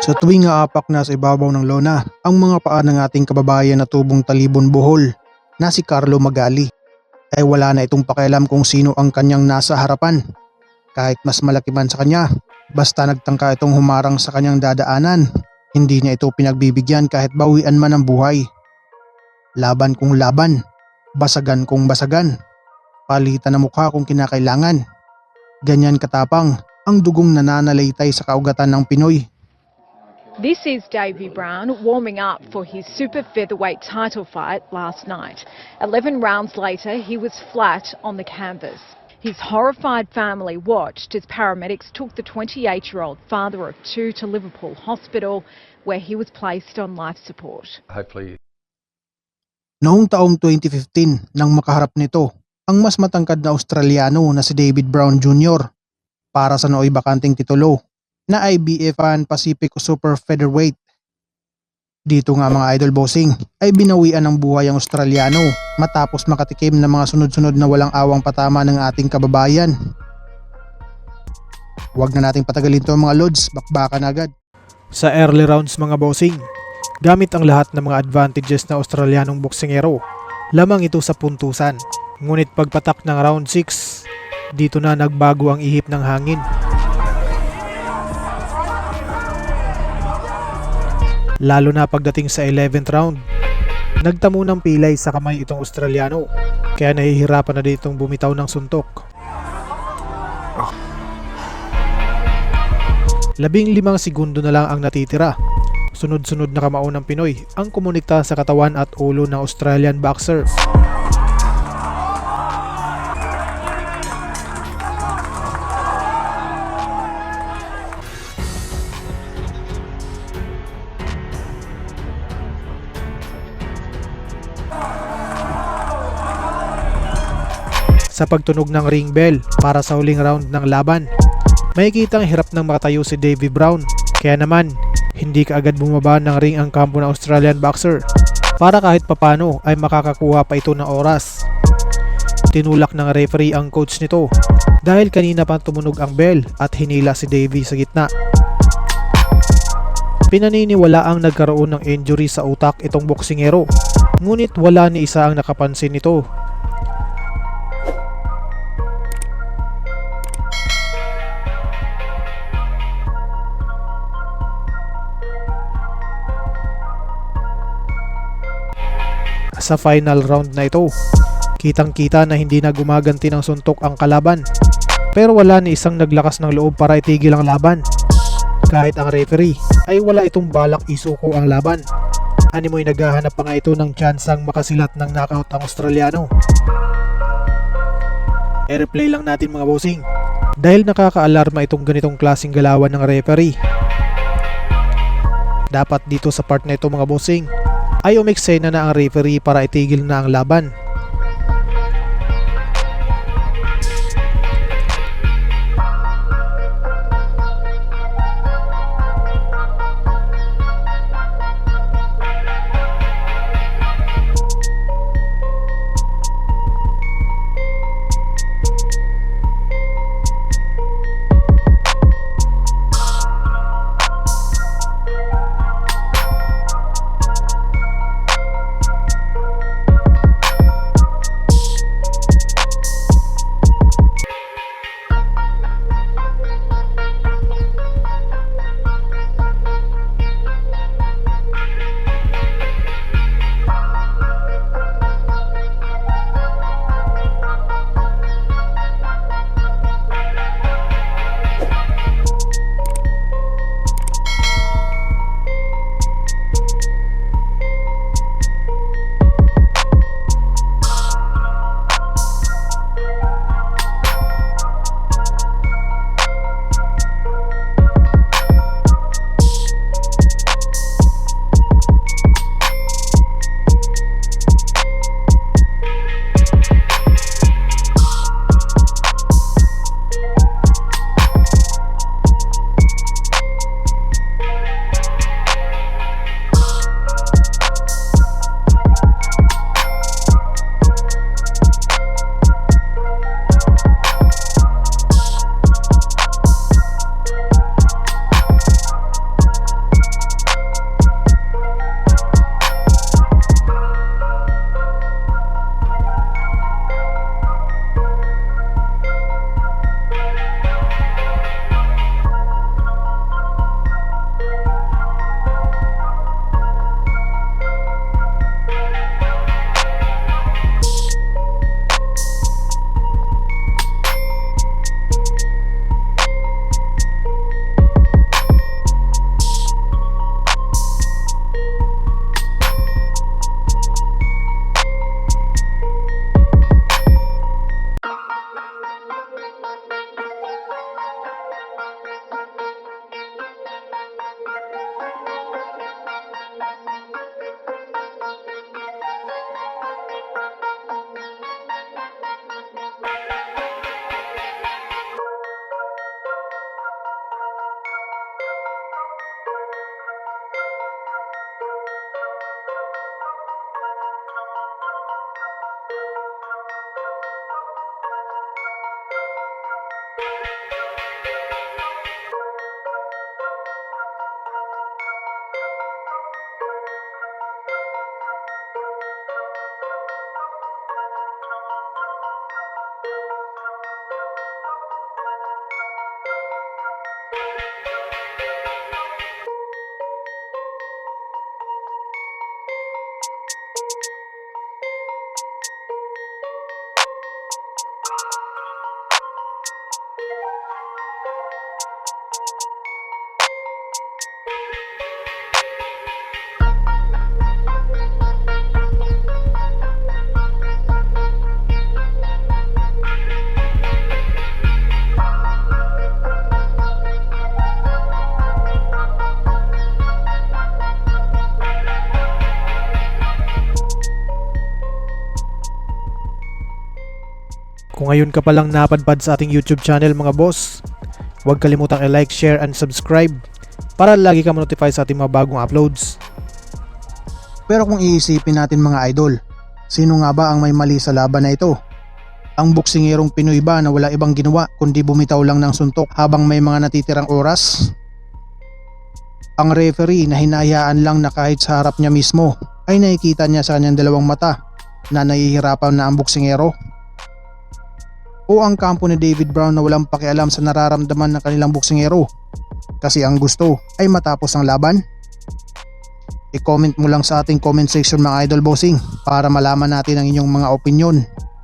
Sa tuwing aapak na sa ibabaw ng lona, ang mga paa ng ating kababayan na tubong talibon buhol na si Carlo Magali ay wala na itong pakialam kung sino ang kanyang nasa harapan. Kahit mas malaki man sa kanya, basta nagtangka itong humarang sa kanyang dadaanan, hindi niya ito pinagbibigyan kahit bawian man ang buhay. Laban kung laban, basagan kung basagan, palitan ng mukha kung kinakailangan. Ganyan katapang ang dugong nananalaytay sa kaugatan ng Pinoy. This is Davey Brown warming up for his super featherweight title fight last night. 11 rounds later, he was flat on the canvas. His horrified family watched as paramedics took the 28-year-old father of two to Liverpool Hospital, where he was placed on life support. Hopefully. Noong taong 2015 nang makaharap nito ang mas matangkad na Australiano na si David Brown Jr. para sa nooy bakanting titulo na IBF Pan Pacific Super Featherweight. Dito nga mga idol bossing ay binawian ng buhay ang Australiano matapos makatikim ng mga sunod-sunod na walang awang patama ng ating kababayan. Huwag na nating patagalin to mga lods, bakbakan agad. Sa early rounds mga bossing, gamit ang lahat ng mga advantages na Australianong boksingero, lamang ito sa puntusan. Ngunit pagpatak ng round 6, dito na nagbago ang ihip ng hangin. Lalo na pagdating sa 11th round, nagtamo ng pilay sa kamay itong Australiano, kaya nahihirapan na ditong bumitaw ng suntok. 15 segundo na lang ang natitira. Sunod-sunod na kamao ng Pinoy ang kumonikta sa katawan at ulo ng Australian boxer. Sa pagtunog ng ring bell para sa huling round ng laban, makikitang hirap nang makatayo si Davey Brown, kaya naman hindi kaagad bumaba ng ring ang kampo ng Australian boxer para kahit papano ay makakakuha pa ito ng oras. Tinulak ng referee ang coach nito dahil kanina pa tumunog ang bell at hinila si Davey sa gitna. Pinaniniwala ang nagkaroon ng injury sa utak itong boksingero, ngunit wala ni isa ang nakapansin nito. Sa final round na ito, kitang-kita na hindi na gumaganti ng suntok ang kalaban, pero wala ni isang naglakas ng loob para itigil ang laban. Kahit ang referee ay wala itong balak isuko ang laban. Animoy naghahanap pa nga ito ng tsansang makasilat ng knockout ang Australiano. I-replay lang natin mga bossing dahil nakaka-alarma itong ganitong klaseng galawan ng referee. Dapat dito sa part na ito mga bossing ay umeksena na ang referee para itigil na ang laban. Kung ngayon ka palang napadpad sa ating YouTube channel mga boss, huwag kalimutang i-like, share, and subscribe para lagi ka ma-notify sa ating mga bagong uploads. Pero kung iisipin natin mga idol, sino nga ba ang may mali sa laban na ito? Ang boksingerong Pinoy ba na wala ibang ginawa kundi bumitaw lang ng suntok habang may mga natitirang oras? Ang referee na hinahayaan lang na kahit sa harap niya mismo ay nakikita niya sa kanyang dalawang mata na nahihirapan na ang boksingero? O ang kampo ni David Brown na walang pakialam sa nararamdaman ng kanilang boksingero kasi ang gusto ay matapos ang laban? I-comment mo lang sa ating comment section mga idol bossing para malaman natin ang inyong mga opinyon.